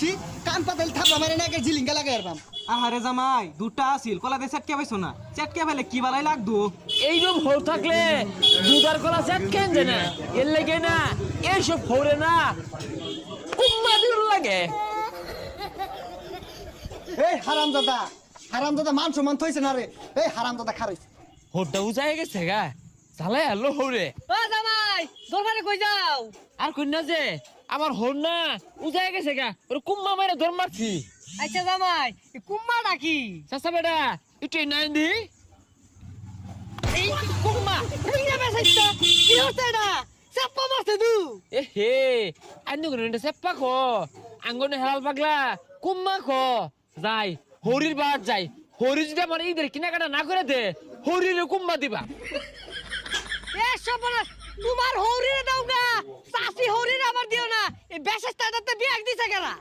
বেশি কান পাতাল থাপড়া মারে না আগে জিলিঙ্গা লাগাই আরবাম। আহারে জামাই দুটা আছিল কলাতে চেটকে পাইছো না চেটকে ফেলে কি বালাই লাগদো এইরকম হল থাকলে দুধার কলা সেট কেন জানে এর লেগে না এইসব হরে না কুম্মা দিন লাগে। এই হারামজাদা মান সম্মান থইছে না রে। এই হারামজাদা খারাইছে। হোরটা উজায় গেছে গা চালাই আলো হরে ও জামাই দরবারে কই যাও? আর কন্যা যে আমার হোর না উজায় গেছে গা ওর কুম্মা মারে ধর মারছি। আচ্ছা জামাই কুম্মা ডাকি চাচা বেটা একটু নাই দি এই কুম্মা রুইয়া বেসাইতা কি হচ্ছে না চাপা মারছে দু এ হে আইন গুলো সেপ্পা খো আঙ্গনে হেলাল পাগলা কুম্মা খো যাই হরির বাদ যাই হরি যদি আমার ঈদের কেনাকাটা না করে দে হরির কুম্মা দিবা। এ সবনা তোমার হরিরে দাও গা চাচি হরিরে আবার দিও না এই বেসাইতাতে বিয়াক দিছে কেনা